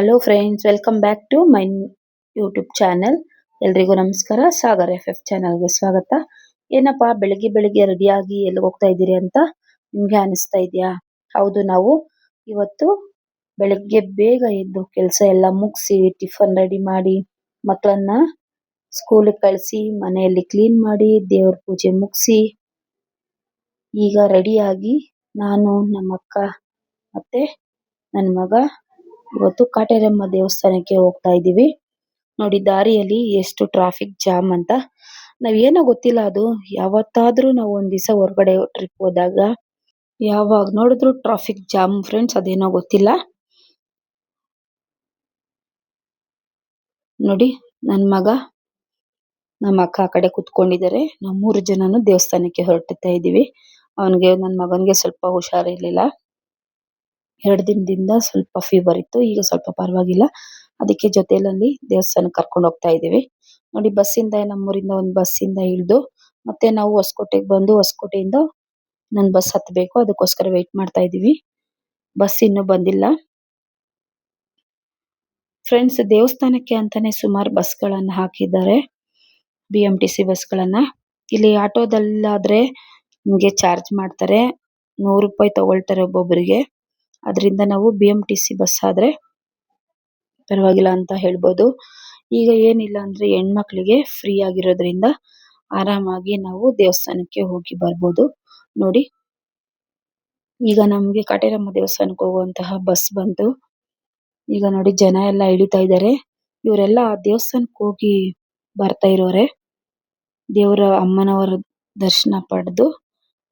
Hello friends, welcome back to my YouTube channel. ಎಲ್ರಿಗೂ ನಮಸ್ಕಾರ. Sagar FF ಚಾನಲ್ಗೆ ಸ್ವಾಗತ. ಏನಪ್ಪಾ ಬೆಳಿಗ್ಗೆ ಬೆಳಿಗ್ಗೆ ರೆಡಿಯಾಗಿ ಎಲ್ಲಿ ಹೋಗ್ತಾ ಇದ್ದೀರಿ ಅಂತ ನಿಮ್ಗೆ ಅನಿಸ್ತಾ ಇದೆಯಾ? ಹೌದು, ನಾವು ಇವತ್ತು ಬೆಳಿಗ್ಗೆ ಬೇಗ ಎದ್ದು ಕೆಲಸ ಎಲ್ಲ ಮುಗಿಸಿ ಟಿಫನ್ ರೆಡಿ ಮಾಡಿ ಮಕ್ಕಳನ್ನ ಸ್ಕೂಲಿಗೆ ಕಳಿಸಿ ಮನೆಯಲ್ಲಿ ಕ್ಲೀನ್ ಮಾಡಿ ದೇವ್ರ ಪೂಜೆ ಮುಗಿಸಿ ಈಗ ರೆಡಿಯಾಗಿ ನಾನು ನಮ್ಮ ಅಕ್ಕ ಮತ್ತೆ ನನ್ನ ಮಗ ಇವತ್ತು ಕಾಟೇರಮ್ಮ ದೇವಸ್ಥಾನಕ್ಕೆ ಹೋಗ್ತಾ ಇದ್ದೀವಿ. ನೋಡಿ ದಾರಿಯಲ್ಲಿ ಎಷ್ಟು ಟ್ರಾಫಿಕ್ ಜಾಮ್ ಅಂತ. ನಾವೇನೋ ಗೊತ್ತಿಲ್ಲ, ಅದು ಯಾವತ್ತಾದ್ರೂ ನಾವು ಒಂದ್ ದಿವಸ ಹೊರಗಡೆ ಟ್ರಿಪ್ ಹೋದಾಗ ಯಾವಾಗ ನೋಡಿದ್ರು ಟ್ರಾಫಿಕ್ ಜಾಮ್ ಫ್ರೆಂಡ್ಸ್. ಅದೇನೋ ಗೊತ್ತಿಲ್ಲ. ನೋಡಿ ನನ್ನ ಮಗ ನಮ್ಮ ಅಕ್ಕ ಆ ಕಡೆ ಕುತ್ಕೊಂಡಿದ್ದಾರೆ. ನಾವು 3 ಜನನು ದೇವಸ್ಥಾನಕ್ಕೆ ಹೊರಡ್ತಾ ಇದ್ದೀವಿ. ನನ್ನ ಮಗನ್ಗೆ ಸ್ವಲ್ಪ ಹುಷಾರಿರ್ಲಿಲ್ಲ. 2 ದಿನದಿಂದ ಸ್ವಲ್ಪ ಫೀವರ್ ಇತ್ತು. ಈಗ ಸ್ವಲ್ಪ ಪರವಾಗಿಲ್ಲ. ಅದಕ್ಕೆ ಜೊತೆಯಲ್ಲಿ ದೇವಸ್ಥಾನಕ್ಕೆ ಕರ್ಕೊಂಡು ಹೋಗ್ತಾ ಇದ್ದೀವಿ. ನೋಡಿ ಬಸ್ಸಿಂದ, ನಮ್ಮೂರಿಂದ ಒಂದು ಬಸ್ಸಿಂದ ಇಳಿದು ಮತ್ತೆ ನಾವು ಹೊಸಕೋಟೆಗೆ ಬಂದು ಹೊಸಕೋಟೆಯಿಂದ ನನ್ನ ಬಸ್ ಹತ್ತಬೇಕು. ಅದಕ್ಕೋಸ್ಕರ ವೇಟ್ ಮಾಡ್ತಾ ಇದ್ದೀವಿ. ಬಸ್ ಇನ್ನೂ ಬಂದಿಲ್ಲ ಫ್ರೆಂಡ್ಸ್. ದೇವಸ್ಥಾನಕ್ಕೆ ಅಂತಾನೆ ಸುಮಾರು ಬಸ್ಗಳನ್ನು ಹಾಕಿದ್ದಾರೆ, BMTC ಬಸ್ಗಳನ್ನ. ಇಲ್ಲಿ ಆಟೋದಲ್ಲಾದ್ರೆ ನಿಮಗೆ ಚಾರ್ಜ್ ಮಾಡ್ತಾರೆ, 100 ರೂಪಾಯಿ ತಗೊಳ್ತಾರೆ ಒಬ್ಬೊಬ್ಬರಿಗೆ. ಅದರಿಂದ ನಾವು BMTC ಬಸ್ ಆದ್ರೆ ಪರವಾಗಿಲ್ಲ ಅಂತ ಹೇಳ್ಬೋದು. ಈಗ ಏನಿಲ್ಲ ಅಂದ್ರೆ ಹೆಣ್ಮಕ್ಳಿಗೆ ಫ್ರೀ ಆಗಿರೋದ್ರಿಂದ ಆರಾಮಾಗಿ ನಾವು ದೇವಸ್ಥಾನಕ್ಕೆ ಹೋಗಿ ಬರ್ಬೋದು. ನೋಡಿ ಈಗ ನಮ್ಗೆ ಕಾಟೇರಮ್ಮ ದೇವಸ್ಥಾನಕ್ಕೆ ಹೋಗುವಂತಹ ಬಸ್ ಬಂತು. ಈಗ ನೋಡಿ ಜನ ಎಲ್ಲ ಇಳಿತಾ ಇದ್ದಾರೆ. ಇವರೆಲ್ಲ ದೇವಸ್ಥಾನಕ್ಕೆ ಹೋಗಿ ಬರ್ತಾ ಇರೋರೆ, ದೇವರ ಅಮ್ಮನವರ ದರ್ಶನ ಪಡೆದು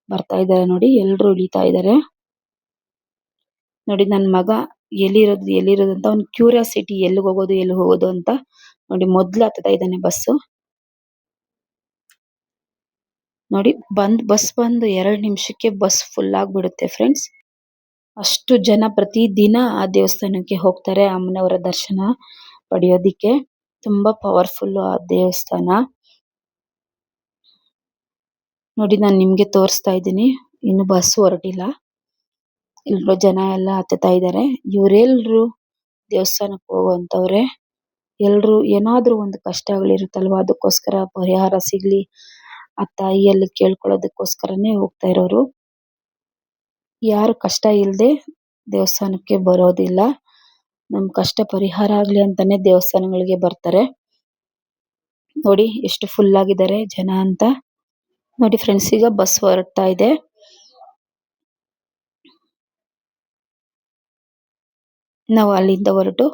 ಬರ್ತಾ ಇದ್ದಾರೆ. ನೋಡಿ ಎಲ್ರು ಇಳಿತಾ ಇದ್ದಾರೆ. ನೋಡಿ ನನ್ನ ಮಗ ಎಲ್ಲಿರೋದು ಅಂತ ಅವ್ನ ಕ್ಯೂರಿಯಾಸಿಟಿ, ಎಲ್ಲಿ ಹೋಗೋದು ಅಂತ. ನೋಡಿ ಮೊದ್ಲು ಹತ್ತಾ ಇದ್ದಾನೆ ಬಸ್ಸು. ನೋಡಿ ಬಸ್ ಬಂದು 2 ನಿಮಿಷಕ್ಕೆ ಬಸ್ ಫುಲ್ ಆಗ್ಬಿಡುತ್ತೆ ಫ್ರೆಂಡ್ಸ್. ಅಷ್ಟು ಜನ ಪ್ರತಿದಿನ ಆ ದೇವಸ್ಥಾನಕ್ಕೆ ಹೋಗ್ತಾರೆ ಅಮ್ಮನವರ ದರ್ಶನ ಪಡೆಯೋದಿಕ್ಕೆ. ತುಂಬಾ ಪವರ್ಫುಲ್ ಆ ದೇವಸ್ಥಾನ. ನೋಡಿ ನಾನು ನಿಮ್ಗೆ ತೋರಿಸ್ತಾ ಇದ್ದೀನಿ. ಇನ್ನು ಬಸ್ ಹೊರಟಿಲ್ಲ. ಎಲ್ರು ಜನ ಎಲ್ಲ ಹತ್ತುತ್ತಾ ಇದ್ದಾರೆ. ಇವರೆಲ್ರು ದೇವಸ್ಥಾನಕ್ಕೆ ಹೋಗುವಂತವ್ರೆ. ಎಲ್ರು ಏನಾದ್ರೂ ಒಂದು ಕಷ್ಟಗಳಿರುತ್ತಲ್ವಾ, ಅದಕ್ಕೋಸ್ಕರ ಪರಿಹಾರ ಸಿಗ್ಲಿ ಆ ತಾಯಿಯಲ್ಲಿ ಕೇಳ್ಕೊಳ್ಳೋದಕ್ಕೋಸ್ಕರನೇ ಹೋಗ್ತಾ ಇರೋರು. ಯಾರು ಕಷ್ಟ ಇಲ್ಲದೆ ದೇವಸ್ಥಾನಕ್ಕೆ ಬರೋದಿಲ್ಲ. ನಮ್ ಕಷ್ಟ ಪರಿಹಾರ ಆಗ್ಲಿ ಅಂತಾನೆ ದೇವಸ್ಥಾನಗಳಿಗೆ ಬರ್ತಾರೆ. ನೋಡಿ ಎಷ್ಟು ಫುಲ್ ಆಗಿದ್ದಾರೆ ಜನ ಅಂತ. ನೋಡಿ ಫ್ರೆಂಡ್ಸ್, ಈಗ ಬಸ್ ಹೊರಡ್ತಾ ಇದೆ. ನಾವು ಅಲ್ಲಿಂದ ಹೊರಟು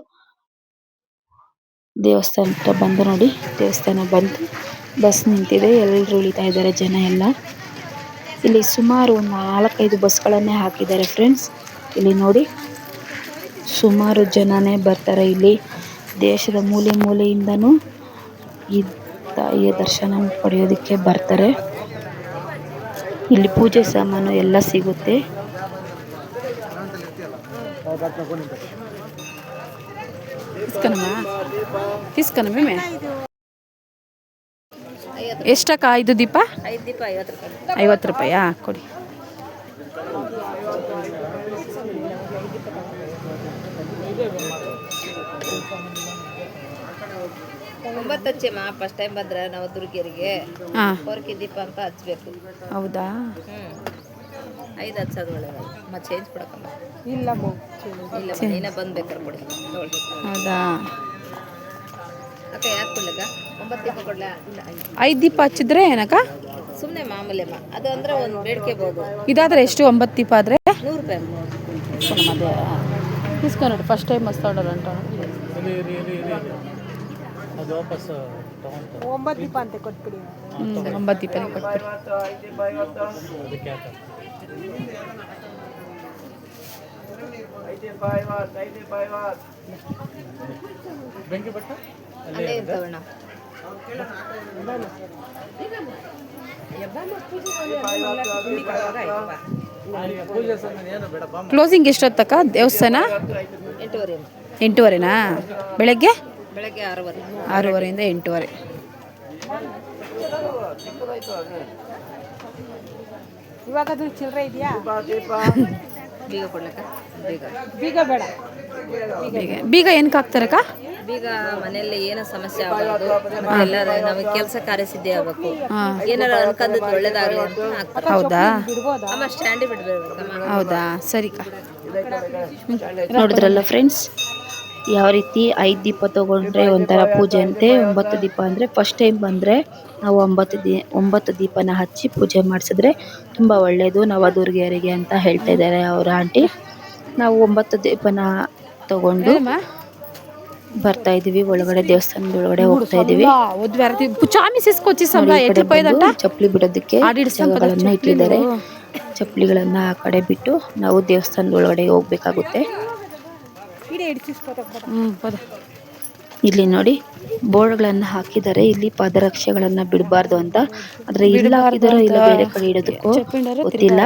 ದೇವಸ್ಥಾನ ಹತ್ರ ಬಂದು ನೋಡಿ, ದೇವಸ್ಥಾನ ಬಂತು, ಬಸ್ ನಿಂತಿದೆ, ಎಲ್ಲರೂ ಇಳಿತಾ ಇದ್ದಾರೆ ಜನ ಎಲ್ಲ. ಇಲ್ಲಿ ಸುಮಾರು 4-5 ಬಸ್ಗಳನ್ನೇ ಹಾಕಿದ್ದಾರೆ ಫ್ರೆಂಡ್ಸ್. ಇಲ್ಲಿ ನೋಡಿ ಸುಮಾರು ಜನನೇ ಬರ್ತಾರೆ. ಇಲ್ಲಿ ದೇಶದ ಮೂಲೆ ಮೂಲೆಯಿಂದನೂ ಈ ತಾಯಿಯ ದರ್ಶನ ಪಡೆಯೋದಕ್ಕೆ ಬರ್ತಾರೆ. ಇಲ್ಲಿ ಪೂಜೆ ಸಾಮಾನು ಎಲ್ಲ ಸಿಗುತ್ತೆ. ಎಷ್ಟಕ್ಕ ಇದು ದೀಪ? 50 ರೂಪಾಯಾ? ಕೊಡಿ. ಹಚ್ಚಮ್ಮ. ಫಸ್ಟ್ ಟೈಮ್ ಬಂದ್ರೆ ನಾವು ದುರ್ಗಿಯರಿಗೆ ಹೊರಕಿ ದೀಪ ಅಂತ ಹಚ್ಬೇಕು. ಹೌದಾ? 5 ಹಚ್ಚೋದು ಒಳ್ಳೆಯದು. ಮತ್ತೆ ಚೇಂಜ್ ಕೊಡಕ್ಕಮ್ಮ. ಇಲ್ಲ ನೀನೇ ಬಂದ್ಬೇಕಾರೆ ಕೊಡಿ. ಹೌದಾ? ಅಕ್ಕ ಯಾಕೆ ಕೊಡ್ಲಕ್ಕ? 9 ದೀಪ ಕೊಡ್ಲಾ? ಇಲ್ಲ 5 ದೀಪ ಹಚ್ಚಿದ್ರೆ ಏನಕ್ಕ? ಸುಮ್ಮನೆ ಮಾಮೂಲಿ ಅಮ್ಮ. ಅದು ಅಂದ್ರೆ ಒಂದು ಬೇಡಿಕೆಬಹುದು. ಇದಾದ್ರೆ ಎಷ್ಟು? 9 ದೀಪ ಆದ್ರೆ 100 ರೂಪಾಯಿ. ಅದೇ ಇಸ್ಕೊ ನೋಡಿ, ಫಸ್ಟ್ ಟೈಮ್ ಮಸ್ತಾಡೋಲ್ಲ ಅಂತ. ಅದು ವಾಪಸ್ ತಗೊಂಡು 9 ದೀಪ ಅಂತ ಕೊಟ್ಬಿಡಿ. 9 ದೀಪನೇ ಕೊಟ್ಬಿಡಿ. ಬೆಂಕಿ ಬಟ್ಟ ಅಲ್ಲೇ ಇರ್ತವಣ್ಣ. ಕ್ಲೋಸಿಂಗ್ ಎಷ್ಟೊತ್ತಕ್ಕ ದೇವಸ್ಥಾನ? 8:30. 8:30ನಾ? ಬೆಳಗ್ಗೆ 6:30. 6:30 ಇಂದ 8:30. ಇವಾಗ ಅದು ಚಿಲ್ಲರೆ ಇದೆಯಾ? ಬೀಗ ಕೊಡ್ಲಕ್ಕ? ಬೀಗ. ಬೀಗ ಬೇಡ. ಬೀಗ ಏನಕ್ಕೆ ಹಾಕ್ತಾರಕ್ಕ? ಬೀಗ ಮನೆಯಲ್ಲಿ ಏನೋ ಸಮಸ್ಯೆ ಆಗಬಾರ್ದು, ಮತ್ತೆ ಎಲ್ಲಾರ ನಮಗೆ ಕೆಲಸ ಕಾರ್ಯಸಿದ್ಧಿ ಆಗಬೇಕು, ಏನಾರ ಅನ್ಕಂದದ್ದು ಒಳ್ಳೇದಾಗ್ಲಿ ಅಂತ ಹಾಕ್ತಾರೆ. ಹೌದಾ? ಅಮ್ಮ ಸ್ಟ್ಯಾಂಡಿ ಬಿಡ್ಬೇಕಮ್ಮ. ಹೌದಾ, ಸರಿಕ. ನೋಡಿದ್ರಲ್ಲ ಫ್ರೆಂಡ್ಸ್, ಯಾವ ರೀತಿ 5 ದೀಪ ತಗೊಂಡ್ರೆ ಒಂಥರ ಪೂಜೆ ಅಂತೆ, 9 ದೀಪ ಅಂದ್ರೆ ಫಸ್ಟ್ ಟೈಮ್ ಬಂದ್ರೆ ನಾವು 9 ದೀಪನ ಹಚ್ಚಿ ಪೂಜೆ ಮಾಡಿಸಿದ್ರೆ ತುಂಬಾ ಒಳ್ಳೇದು ನವದುರ್ಗಿಯರಿಗೆ ಅಂತ ಹೇಳ್ತಾ ಇದ್ದಾರೆ ಅವರ ಆಂಟಿ. ನಾವು 9 ದೀಪನ ತಗೊಂಡು ಬರ್ತಾ ಇದೀವಿ, ಒಳಗಡೆ ದೇವಸ್ಥಾನದ ಒಳಗಡೆ ಹೋಗ್ತಾ ಇದೀವಿ. ನೋಡಿ, ಈ ಕಡೆ ಬಂದು ಚಪ್ಪಲಿ ಬಿಡೋದಕ್ಕೆ ಜಾಗಗಳನ್ನ ಇಟ್ಟಿದ್ದಾರೆ. ಚಪ್ಪಲಿಗಳನ್ನ ಆ ಕಡೆ ಬಿಟ್ಟು ನಾವು ದೇವಸ್ಥಾನದ ಒಳಗಡೆ ಹೋಗ್ಬೇಕಾಗುತ್ತೆ. ಇಲ್ಲಿ ನೋಡಿ ಬೋರ್ಡ್ಗಳನ್ನ ಹಾಕಿದ್ದಾರೆ, ಇಲ್ಲಿ ಪಾದರಕ್ಷೆಗಳನ್ನ ಬಿಡಬಾರ್ದು ಅಂತ. ಆದ್ರೆ ಇಲ್ಲಿ ಹಾಕಿದಾರೋ ಇಲ್ಲ ಬೇರೆ ಕಡೆ ಇಡೋದಕ್ಕೂ ಗೊತ್ತಿಲ್ಲ.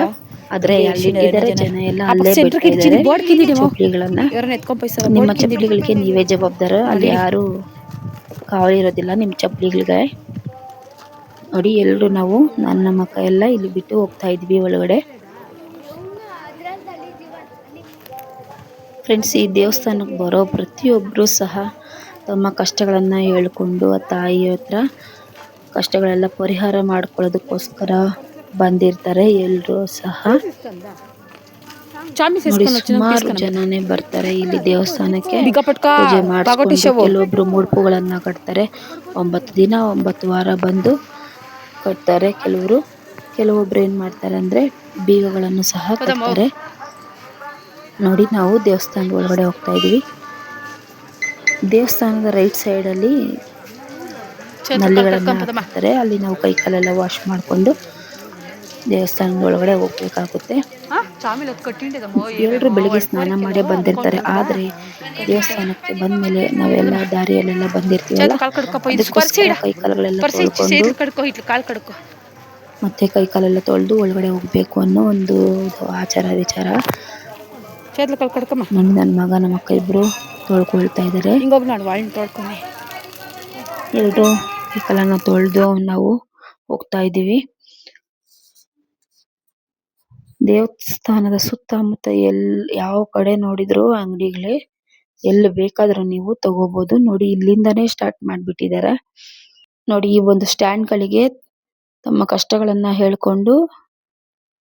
ಆದ್ರೆ ಅಲ್ಲಿ ಇಟ್ಟಿದ್ದಾರೆ, ಜನ ಎಲ್ಲ ಅಲ್ಲೇ ಬಿಡ್ತಾ ಇದ್ದಾರೆ ಚಪ್ಪಲಿಗಳನ್ನ. ನಿಮ್ಮ ಚಪ್ಪಲಿಗಳಿಗೆ ನೀವೇ ಜವಾಬ್ದಾರ, ಅಲ್ಲಿ ಯಾರು ಕಾವಲಿರೋದಿಲ್ಲ ನಿಮ್ ಚಪ್ಪಲಿಗಳಿಗೆ. ನೋಡಿ, ಎಲ್ರು ನಾವು ನನ್ನ ಮಕ್ಕ ಎಲ್ಲ ಇಲ್ಲಿ ಬಿಟ್ಟು ಹೋಗ್ತಾ ಇದ್ವಿ ಒಳಗಡೆ. ಫ್ರೆಂಡ್ಸ್, ಈ ದೇವಸ್ಥಾನಕ್ಕೆ ಬರೋ ಪ್ರತಿಯೊಬ್ಬರು ಸಹ ತಮ್ಮ ಕಷ್ಟಗಳನ್ನ ಹೇಳ್ಕೊಂಡು ಆ ತಾಯಿ ಹತ್ರ ಕಷ್ಟಗಳೆಲ್ಲ ಪರಿಹಾರ ಮಾಡ್ಕೊಳ್ಳೋದಕ್ಕೋಸ್ಕರ ಬಂದಿರ್ತಾರೆ ಎಲ್ರು ಸಹ. ನೋಡಿ, ಸುಮಾರು ಜನನೇ ಬರ್ತಾರೆ ಇಲ್ಲಿ ದೇವಸ್ಥಾನಕ್ಕೆ ಪೂಜೆ ಮಾಡಿಸ್ಕೊಂಡು. ಕೆಲವೊಬ್ರು ಮುಡುಪುಗಳನ್ನ ಕಟ್ತಾರೆ, 9 ದಿನ 9 ವಾರ ಬಂದು ಕಟ್ತಾರೆ. ಕೆಲವೊಬ್ರು ಏನ್ ಮಾಡ್ತಾರೆ ಅಂದ್ರೆ ಬೀಗಗಳನ್ನು ಸಹ ಕಟ್ತಾರೆ. ನೋಡಿ, ನಾವು ದೇವಸ್ಥಾನದ ಒಳಗಡೆ ಹೋಗ್ತಾ ಇದೀವಿ. ದೇವಸ್ಥಾನದ ರೈಟ್ ಸೈಡ್ ಅಲ್ಲಿ ನಲ್ಲಿಗಳನ್ನ ಹಾಕ್ತಾರೆ, ಅಲ್ಲಿ ನಾವು ಕೈ ಕಾಲೆಲ್ಲ ವಾಶ್ ಮಾಡ್ಕೊಂಡು ದೇವಸ್ಥಾನದ ಒಳಗಡೆ ಹೋಗ್ಬೇಕಾಗುತ್ತೆ. ಎಲ್ರು ಬೆಳಿಗ್ಗೆ ಸ್ನಾನ ಮಾಡೇ ಬಂದಿರ್ತಾರೆ, ಆದ್ರೆ ದೇವಸ್ಥಾನಕ್ಕೆ ಬಂದ್ಮೇಲೆ ನಾವೆಲ್ಲ ದಾರಿಯಲ್ಲೆಲ್ಲ ಬಂದಿರ್ತೀವಲ್ಲ, ಅದಕ್ಕೋಸ್ಕರ ಕೈ ಕಾಲುಗಳೆಲ್ಲ ತೊಳ್ಕೊಂಡು ಮತ್ತೆ ಕೈ ಕಾಲೆಲ್ಲ ತೊಳೆದು ಒಳಗಡೆ ಹೋಗ್ಬೇಕು ಅನ್ನೋ ಒಂದು ಆಚಾರ ವಿಚಾರ. ನನ್ನ ಮಗ ನಮ್ಮ ಅಕ್ಕ ಇಬ್ರು ತೊಳ್ಕೊಳ್ತಾ ಇದಾರೆ. ಎಲ್ರು ಕೈ ಕಾಲನ್ನ ತೊಳೆದು ನಾವು ಹೋಗ್ತಾ ಇದೀವಿ. ದೇವಸ್ಥಾನದ ಸುತ್ತಮುತ್ತ ಯಾವ ಕಡೆ ನೋಡಿದ್ರು ಅಂಗಡಿಗಳೇ, ಎಲ್ಲಿ ಬೇಕಾದ್ರೂ ನೀವು ತಗೋಬಹುದು. ನೋಡಿ, ಇಲ್ಲಿಂದಾನೇ ಸ್ಟಾರ್ಟ್ ಮಾಡ್ಬಿಟ್ಟಿದ್ದಾರೆ. ನೋಡಿ, ಈ ಒಂದು ಸ್ಟ್ಯಾಂಡ್ ಗಳಿಗೆ ತಮ್ಮ ಕಷ್ಟಗಳನ್ನ ಹೇಳ್ಕೊಂಡು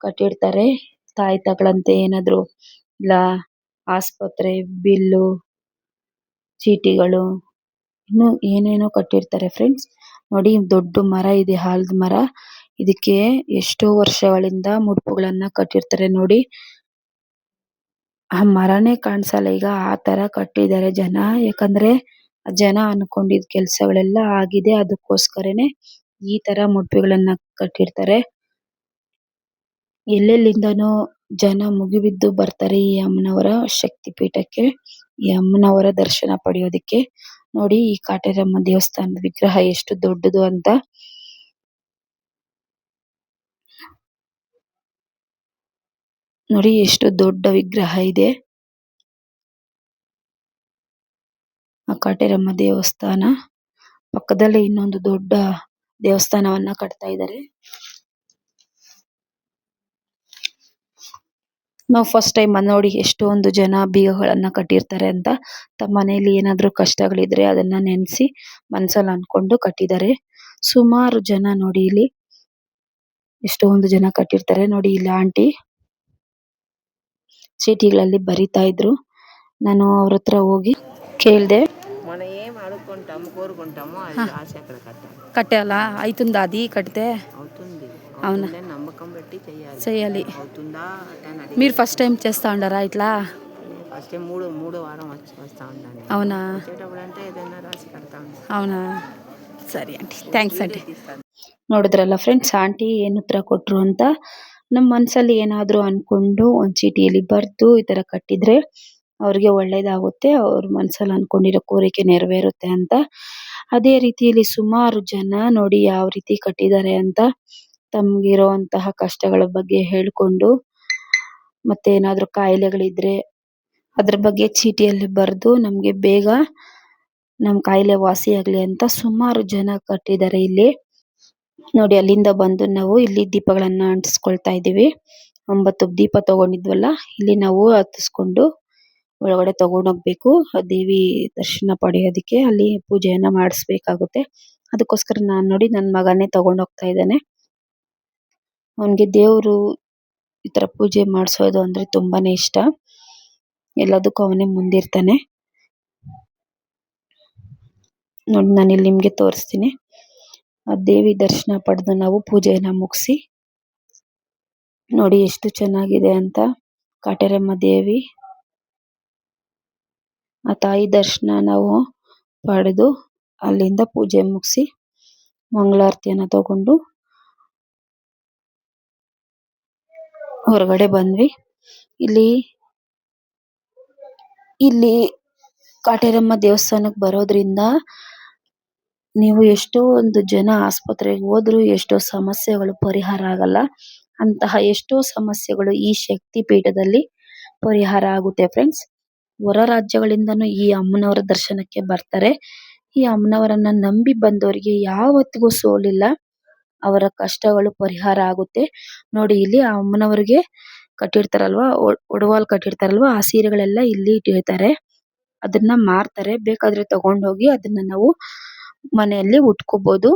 ಕಟ್ಟಿರ್ತಾರೆ. ತಾಯಿ ತಗಳಂತೆ ಏನಾದ್ರು ಇಲ್ಲ, ಆಸ್ಪತ್ರೆ ಬಿಲ್ಲು, ಚೀಟಿಗಳು, ಇನ್ನು ಏನೇನೋ ಕಟ್ಟಿರ್ತಾರೆ ಫ್ರೆಂಡ್ಸ್. ನೋಡಿ, ದೊಡ್ಡ ಮರ ಇದೆ, ಆಲದ ಮರ. ಇದಕ್ಕೆ ಎಷ್ಟೋ ವರ್ಷಗಳಿಂದ ಮುಡುಪುಗಳನ್ನ ಕಟ್ಟಿರ್ತಾರೆ. ನೋಡಿ, ಆ ಮರನೇ ಕಾಣಿಸಲ್ಲ ಈಗ, ಆ ತರ ಕಟ್ಟಿದ್ದಾರೆ ಜನ. ಯಾಕಂದ್ರೆ ಜನ ಅನ್ಕೊಂಡಿದ್ ಕೆಲ್ಸಗಳೆಲ್ಲ ಆಗಿದೆ, ಅದಕ್ಕೋಸ್ಕರನೇ ಈ ತರ ಮುಡುಪುಗಳನ್ನ ಕಟ್ಟಿರ್ತಾರೆ. ಎಲ್ಲೆಲ್ಲಿಂದನೋ ಜನ ಮುಗಿಬಿದ್ದು ಬರ್ತಾರೆ ಈ ಅಮ್ಮನವರ ಶಕ್ತಿ ಪೀಠಕ್ಕೆ, ಈ ಅಮ್ಮನವರ ದರ್ಶನ ಪಡೆಯೋದಿಕ್ಕೆ. ನೋಡಿ, ಈ ಕಾಟೇರಮ್ಮ ದೇವಸ್ಥಾನದ ವಿಗ್ರಹ ಎಷ್ಟು ದೊಡ್ಡದು ಅಂತ. ನೋಡಿ, ಎಷ್ಟು ದೊಡ್ಡ ವಿಗ್ರಹ ಇದೆ ಆ ಕಾಟೇರಮ್ಮ ದೇವಸ್ಥಾನ. ಪಕ್ಕದಲ್ಲೇ ಇನ್ನೊಂದು ದೊಡ್ಡ ದೇವಸ್ಥಾನವನ್ನ ಕಟ್ತಾ ಇದ್ದಾರೆ. ನಾವು ಫಸ್ಟ್ ಟೈಮ್ ನೋಡಿ ಎಷ್ಟೊಂದು ಜನ ಬೀಗಗಳನ್ನ ಕಟ್ಟಿರ್ತಾರೆ ಅಂತ. ತಮ್ಮ ಮನೆಯಲ್ಲಿ ಏನಾದ್ರು ಕಷ್ಟಗಳಿದ್ರೆ ಅದನ್ನ ನೆನೆಸಿ ಮನ್ಸಲ್ಲಿ ಅನ್ಕೊಂಡು ಕಟ್ಟಿದ್ದಾರೆ. ಸುಮಾರು ಜನ ನೋಡಿ, ಇಲ್ಲಿ ಎಷ್ಟೊಂದು ಜನ ಕಟ್ಟಿರ್ತಾರೆ. ನೋಡಿ, ಇಲ್ಲಿ ಆಂಟಿ ಚೀಟಿಗಳಲ್ಲಿ ಬರಿತಾ ಇದ್ರು. ನಾನು ಅವ್ರ ಹತ್ರ ಹೋಗಿ ಕೇಳ್ದೆ. కట్టే అలా అవుతుందా అది కడితే? అవునా, చేయాలి. మీరు ఫస్ట్ టైం చేస్తా ఉండారా ఇట్లా? అవునా? అవునా, ಸರಿ ಆಂಟಿ, ಥ್ಯಾಂಕ್ಸ್ ಆಂಟಿ. ನೋಡಿದ್ರಲ್ಲ ಫ್ರೆಂಡ್ಸ್, ಆಂಟಿ ಏನು ಉತ್ತರ ಕೊಟ್ರು ಅಂತ. ನಮ್ಮ ಮನ್ಸಲ್ಲಿ ಏನಾದ್ರು ಅನ್ಕೊಂಡು ಒಂದ್ ಚೀಟಿಯಲ್ಲಿ ಬರ್ದು ಈ ತರ ಕಟ್ಟಿದ್ರೆ ಅವ್ರಿಗೆ ಒಳ್ಳೇದಾಗುತ್ತೆ, ಅವ್ರ ಮನ್ಸಲ್ಲಿ ಅನ್ಕೊಂಡಿರೋ ಕೋರಿಕೆ ನೆರವೇರುತ್ತೆ ಅಂತ. ಅದೇ ರೀತಿಯಲ್ಲಿ ಸುಮಾರು ಜನ ನೋಡಿ ಯಾವ ರೀತಿ ಕಟ್ಟಿದ್ದಾರೆ ಅಂತ. ತಮ್ಗಿರೋಂತಹ ಕಷ್ಟಗಳ ಬಗ್ಗೆ ಹೇಳ್ಕೊಂಡು, ಮತ್ತೆ ಏನಾದ್ರು ಕಾಯಿಲೆಗಳಿದ್ರೆ ಅದ್ರ ಬಗ್ಗೆ ಚೀಟಿಯಲ್ಲಿ ಬರ್ದು ನಮ್ಗೆ ಬೇಗ ನಮ್ ಕಾಯಿಲೆ ವಾಸಿ ಆಗ್ಲಿ ಅಂತ ಸುಮಾರು ಜನ ಕಟ್ಟಿದ್ದಾರೆ ಇಲ್ಲಿ. ನೋಡಿ, ಅಲ್ಲಿಂದ ಬಂದು ನಾವು ಇಲ್ಲಿ ದೀಪಗಳನ್ನ ಅಂಟಿಸ್ಕೊಳ್ತಾ ಇದೀವಿ. 9 ದೀಪ ತಗೊಂಡಿದ್ವಲ್ಲ ಇಲ್ಲಿ ನಾವು ಹತ್ತಿಸ್ಕೊಂಡು ಒಳಗಡೆ ತಗೊಂಡೋಗ್ಬೇಕು ದೇವಿ ದರ್ಶನ ಪಡೆಯೋದಕ್ಕೆ ಅಲ್ಲಿ ಪೂಜೆಯನ್ನ ಮಾಡಿಸ್ಬೇಕಾಗುತ್ತೆ. ಅದಕ್ಕೋಸ್ಕರ ನಾನ್ ನೋಡಿ ನನ್ನ ಮಗನೇ ತಗೊಂಡೋಗ್ತಾ ಇದ್ದಾನೆ. ಅವನ್ಗೆ ದೇವ್ರು ಈ ತರ ಪೂಜೆ ಮಾಡಿಸೋದು ಅಂದ್ರೆ ತುಂಬಾನೇ ಇಷ್ಟ. ಎಲ್ಲದಕ್ಕೂ ಅವನೇ ಮುಂದಿರ್ತಾನೆ. ನೋಡಿ ನಾನು ಇಲ್ಲಿ ನಿಮ್ಗೆ ತೋರಿಸ್ತೀನಿ. ಆ ದೇವಿ ದರ್ಶನ ಪಡೆದು ನಾವು ಪೂಜೆಯನ್ನ ಮುಗಿಸಿ ನೋಡಿ ಎಷ್ಟು ಚೆನ್ನಾಗಿದೆ ಅಂತ. ಕಾಟೇರಮ್ಮ ದೇವಿ ಆ ತಾಯಿ ದರ್ಶನ ನಾವು ಪಡೆದು ಅಲ್ಲಿಂದ ಪೂಜೆ ಮುಗಿಸಿ ಮಂಗಳಾರತಿಯನ್ನ ತಗೊಂಡು ಹೊರಗಡೆ ಬಂದ್ವಿ. ಇಲ್ಲಿ ಕಾಟೇರಮ್ಮ ದೇವಸ್ಥಾನಕ್ಕೆ ಬರೋದ್ರಿಂದ ನೀವು ಎಷ್ಟೋ ಒಂದು ಜನ ಆಸ್ಪತ್ರೆಗೆ ಹೋದ್ರು ಎಷ್ಟೋ ಸಮಸ್ಯೆಗಳು ಪರಿಹಾರ ಆಗಲ್ಲ. ಅಂತಹ ಎಷ್ಟೋ ಸಮಸ್ಯೆಗಳು ಈ ಶಕ್ತಿ ಪೀಠದಲ್ಲಿ ಪರಿಹಾರ ಆಗುತ್ತೆ ಫ್ರೆಂಡ್ಸ್. ಹೊರ ರಾಜ್ಯಗಳಿಂದನೂ ಈ ಅಮ್ಮನವರ ದರ್ಶನಕ್ಕೆ ಬರ್ತಾರೆ. ಈ ಅಮ್ಮನವರನ್ನ ನಂಬಿ ಬಂದವರಿಗೆ ಯಾವತ್ತಿಗೂ ಸೋಲಿಲ್ಲ. ಅವರ ಕಷ್ಟಗಳು ಪರಿಹಾರ ಆಗುತ್ತೆ. ನೋಡಿ ಇಲ್ಲಿ ಆ ಅಮ್ಮನವರಿಗೆ ಕಟ್ಟಿರ್ತಾರಲ್ವಾ ಒಡವಾಲ್ ಕಟ್ಟಿರ್ತಾರಲ್ವಾ ಆ ಸೀರೆಗಳೆಲ್ಲ ಇಲ್ಲಿ ಇಟ್ಟಿರ್ತಾರೆ. ಅದನ್ನ ಮಾರ್ತಾರೆ. ಬೇಕಾದ್ರೆ ತಗೊಂಡೋಗಿ ಅದನ್ನ ನಾವು ಮನೆಯಲ್ಲಿ ಉಟ್ಕೋಬಹುದು.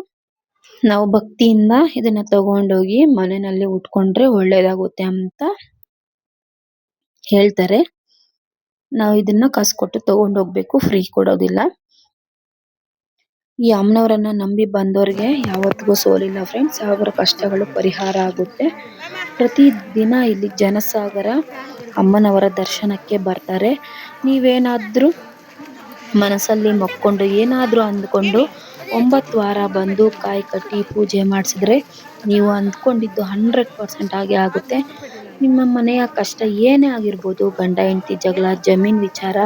ನಾವು ಭಕ್ತಿಯಿಂದ ಇದನ್ನ ತಗೊಂಡೋಗಿ ಮನೆಯಲ್ಲಿ ಉಟ್ಕೊಂಡ್ರೆ ಒಳ್ಳೇದಾಗುತ್ತೆ ಅಂತ ಹೇಳ್ತಾರೆ. ನಾವು ಇದನ್ನ ಕಾಸು ಕೊಟ್ಟು ತಗೊಂಡೋಗ್ಬೇಕು, ಫ್ರೀ ಕೊಡೋದಿಲ್ಲ. ಈ ಅಮ್ಮನವರನ್ನ ನಂಬಿ ಬಂದವರಿಗೆ ಯಾವತ್ತಿಗೂ ಸೋಲಿಲ್ಲ ಫ್ರೆಂಡ್ಸ್. ಅವರ ಕಷ್ಟಗಳು ಪರಿಹಾರ ಆಗುತ್ತೆ. ಪ್ರತಿ ದಿನ ಇಲ್ಲಿ ಜನಸಾಗರ ಅಮ್ಮನವರ ದರ್ಶನಕ್ಕೆ ಬರ್ತಾರೆ. ನೀವೇನಾದ್ರೂ ಮನಸ್ಸಲ್ಲಿ ಮೊಕ್ಕೊಂಡು ಏನಾದ್ರೂ ಅಂದ್ಕೊಂಡು 9 ವಾರ ಬಂದು ಕಾಯಿ ಕಟ್ಟಿ ಪೂಜೆ ಮಾಡಿಸಿದ್ರೆ ನೀವು ಅಂದ್ಕೊಂಡಿದ್ದು 100% ಆಗೇ ಆಗುತ್ತೆ. ನಿಮ್ಮ ಮನೆಯ ಕಷ್ಟ ಏನೇ ಆಗಿರ್ಬೋದು, ಗಂಡ ಹೆಂಡತಿ ಜಗಳ, ಜಮೀನ್ ವಿಚಾರ,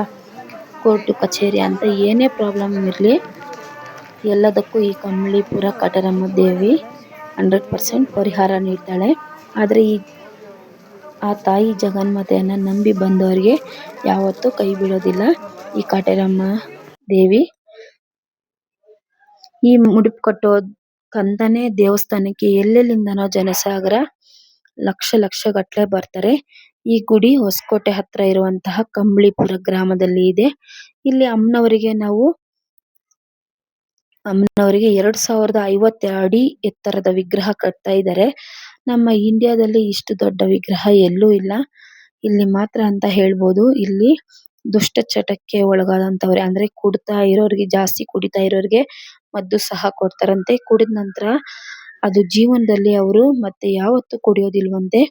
ಕೋರ್ಟು ಕಚೇರಿ ಅಂತ ಏನೇ ಪ್ರಾಬ್ಲಮ್ ಇರಲಿ, ಎಲ್ಲದಕ್ಕೂ ಈ ಕಂಬಳಿಪುರ ಕಾಟೇರಮ್ಮ ದೇವಿ 100% ಪರಿಹಾರ ನೀಡ್ತಾಳೆ. ಆದ್ರೆ ಆ ತಾಯಿ ಜಗನ್ಮಾತೆಯನ್ನ ನಂಬಿ ಬಂದವರಿಗೆ ಯಾವತ್ತೂ ಕೈ ಬಿಡೋದಿಲ್ಲ ಈ ಕಾಟೇರಮ್ಮ ದೇವಿ. ಈ ಮುಡುಪು ಕಟ್ಟೋಕಂತಾನೆ ದೇವಸ್ಥಾನಕ್ಕೆ ಎಲ್ಲೆಲ್ಲಿಂದನೋ ಜನಸಾಗರ ಲಕ್ಷ ಗಟ್ಲೆ ಬರ್ತಾರೆ. ಈ ಗುಡಿ ಹೊಸಕೋಟೆ ಹತ್ರ ಇರುವಂತಹ ಕಂಬಳಿಪುರ ಗ್ರಾಮದಲ್ಲಿ ಇದೆ. ಇಲ್ಲಿ ಅಮ್ಮನವರಿಗೆ 2050 ಅಡಿ ಎತ್ತರದ ವಿಗ್ರಹ ಕಟ್ತಾ ಇದ್ದಾರೆ. ನಮ್ಮ ಇಂಡಿಯಾದಲ್ಲಿ ಇಷ್ಟು ದೊಡ್ಡ ವಿಗ್ರಹ ಎಲ್ಲೂ ಇಲ್ಲ, ಇಲ್ಲಿ ಮಾತ್ರ ಅಂತ ಹೇಳ್ಬೋದು. ಇಲ್ಲಿ ದುಷ್ಟ ಚಟಕ್ಕೆ ಒಳಗಾದಂತವ್ರೆ ಅಂದ್ರೆ ಜಾಸ್ತಿ ಕುಡಿತಾ ಇರೋರಿಗೆ ಮದ್ದು ಸಹ ಕೊಡ್ತಾರಂತೆ. ಕುಡಿದ ನಂತರ ಅದು ಜೀವನದಲ್ಲಿ ಅವರು ಮತ್ತೆ ಯಾವತ್ತೂ ಕುಡಿಯೋದಿಲ್ವಂತೆ.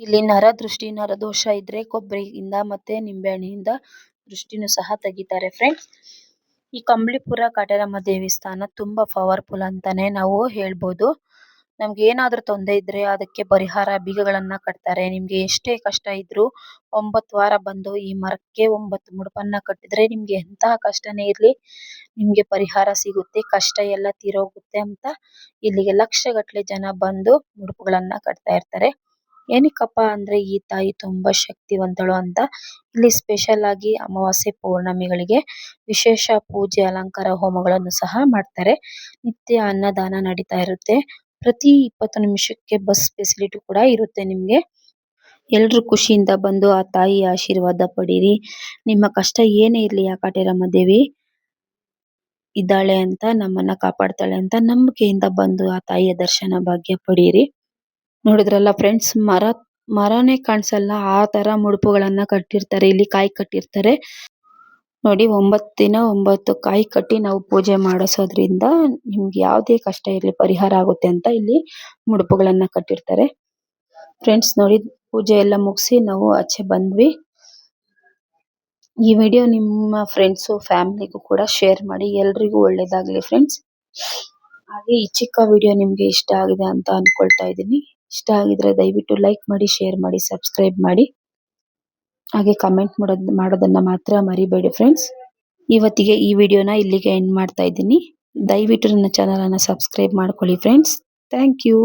ಇಲ್ಲಿ ನರದೃಷ್ಟಿ ನರದೋಷ ಇದ್ರೆ ಕೊಬ್ಬರಿಯಿಂದ ಮತ್ತೆ ನಿಂಬೆಹಣ್ಣಿನಿಂದ ದೃಷ್ಟಿನೂ ಸಹ ತೆಗಿತಾರೆ ಫ್ರೆಂಡ್ಸ್. ಈ ಕಂಬಳಿಪುರ ಕಾಟೇರಮ್ಮ ದೇವಸ್ಥಾನ ತುಂಬಾ ಪವರ್ಫುಲ್ ಅಂತಾನೆ ನಾವು ಹೇಳ್ಬೋದು. ನಮ್ಗೆ ಏನಾದ್ರೂ ತೊಂದರೆ ಇದ್ರೆ ಅದಕ್ಕೆ ಪರಿಹಾರ ಬೀಗಗಳನ್ನ ಕಟ್ತಾರೆ. ನಿಮ್ಗೆ ಎಷ್ಟೇ ಕಷ್ಟ ಇದ್ರು 9 ವಾರ ಬಂದು ಈ ಮರಕ್ಕೆ 9 ಮುಡುಪನ್ನ ಕಟ್ಟಿದ್ರೆ ನಿಮ್ಗೆ ಎಂತಹ ಕಷ್ಟನೇ ಇರ್ಲಿ ನಿಮ್ಗೆ ಪರಿಹಾರ ಸಿಗುತ್ತೆ, ಕಷ್ಟ ಎಲ್ಲ ತೀರೋಗುತ್ತೆ ಅಂತ ಇಲ್ಲಿಗೆ ಲಕ್ಷಗಟ್ಲೆ ಜನ ಬಂದು ಮುಡುಪುಗಳನ್ನ ಕಟ್ತಾ ಇರ್ತಾರೆ. ಏನಕ್ಕಪ್ಪ ಅಂದ್ರೆ ಈ ತಾಯಿ ತುಂಬಾ ಶಕ್ತಿವಂತಳು ಅಂತ ಇಲ್ಲಿ ಸ್ಪೆಷಲ್ ಆಗಿ ಅಮಾವಾಸ್ಯೆ ಪೌರ್ಣಮಿಗಳಿಗೆ ವಿಶೇಷ ಪೂಜೆ ಅಲಂಕಾರ ಹೋಮಗಳನ್ನು ಸಹ ಮಾಡ್ತಾರೆ. ನಿತ್ಯ ಅನ್ನದಾನ ನಡೀತಾ ಇರುತ್ತೆ. ಪ್ರತಿ 20 ನಿಮಿಷಕ್ಕೆ ಬಸ್ ಫೆಸಿಲಿಟಿ ಕೂಡ ಇರುತ್ತೆ ನಿಮ್ಗೆ. ಎಲ್ರು ಖುಷಿಯಿಂದ ಬಂದು ಆ ತಾಯಿ ಆಶೀರ್ವಾದ ಪಡೀರಿ. ನಿಮ್ಮ ಕಷ್ಟ ಏನೇ ಇರ್ಲಿ ಆ ಕಾಟೇರಮ್ಮ ದೇವಿ ಇದ್ದಾಳೆ ಅಂತ, ನಮ್ಮನ್ನ ಕಾಪಾಡ್ತಾಳೆ ಅಂತ ನಂಬಿಕೆಯಿಂದ ಬಂದು ಆ ತಾಯಿಯ ದರ್ಶನ ಭಾಗ್ಯ ಪಡೀರಿ. ನೋಡಿದ್ರಲ್ಲ ಫ್ರೆಂಡ್ಸ್, ಮರನೇ ಕಾಣಿಸಲ್ಲ ಆ ತರ ಮುಡುಪುಗಳನ್ನ ಕಟ್ಟಿರ್ತಾರೆ. ಇಲ್ಲಿ ಕಾಯಿ ಕಟ್ಟಿರ್ತಾರೆ ನೋಡಿ. 9 ದಿನ 9 ಕಾಯಿ ಕಟ್ಟಿ ನಾವು ಪೂಜೆ ಮಾಡಿಸೋದ್ರಿಂದ ನಿಮ್ಗೆ ಯಾವುದೇ ಕಷ್ಟ ಇರ್ಲಿ ಪರಿಹಾರ ಆಗುತ್ತೆ ಅಂತ ಇಲ್ಲಿ ಮುಡುಪುಗಳನ್ನ ಕಟ್ಟಿರ್ತಾರೆ ಫ್ರೆಂಡ್ಸ್. ನೋಡಿ ಪೂಜೆ ಎಲ್ಲ ಮುಗಿಸಿ ನಾವು ಆಚೆ ಬಂದ್ವಿ. ಈ ವಿಡಿಯೋ ನಿಮ್ಮ ಫ್ರೆಂಡ್ಸ್ ಫ್ಯಾಮಿಲಿಗೂ ಕೂಡ ಶೇರ್ ಮಾಡಿ. ಎಲ್ರಿಗೂ ಒಳ್ಳೇದಾಗ್ಲಿ ಫ್ರೆಂಡ್ಸ್. ಹಾಗೆ ಈ ಚಿಕ್ಕ ವಿಡಿಯೋ ನಿಮ್ಗೆ ಇಷ್ಟ ಆಗಿದೆ ಅಂತ ಅನ್ಕೊಳ್ತಾ ಇದ್ದೀನಿ. ಇಷ್ಟ ಆಗಿದ್ರೆ ದಯವಿಟ್ಟು ಲೈಕ್ ಮಾಡಿ, ಶೇರ್ ಮಾಡಿ, ಸಬ್ಸ್ಕ್ರೈಬ್ ಮಾಡಿ. ಹಾಗೆ ಕಮೆಂಟ್ ಮಾಡೋದನ್ನ ಮಾತ್ರ ಮರಿಬೇಡಿ ಫ್ರೆಂಡ್ಸ್. ಇವತ್ತಿಗೆ ಈ ವಿಡಿಯೋನ ಇಲ್ಲಿಗೆ ಎಂಡ್ ಮಾಡ್ತಾ ಇದ್ದೀನಿ. ದಯವಿಟ್ಟು ನನ್ನ ಚಾನಲ್ ಅನ್ನ ಸಬ್ಸ್ಕ್ರೈಬ್ ಮಾಡ್ಕೊಳ್ಳಿ ಫ್ರೆಂಡ್ಸ್. Thank you.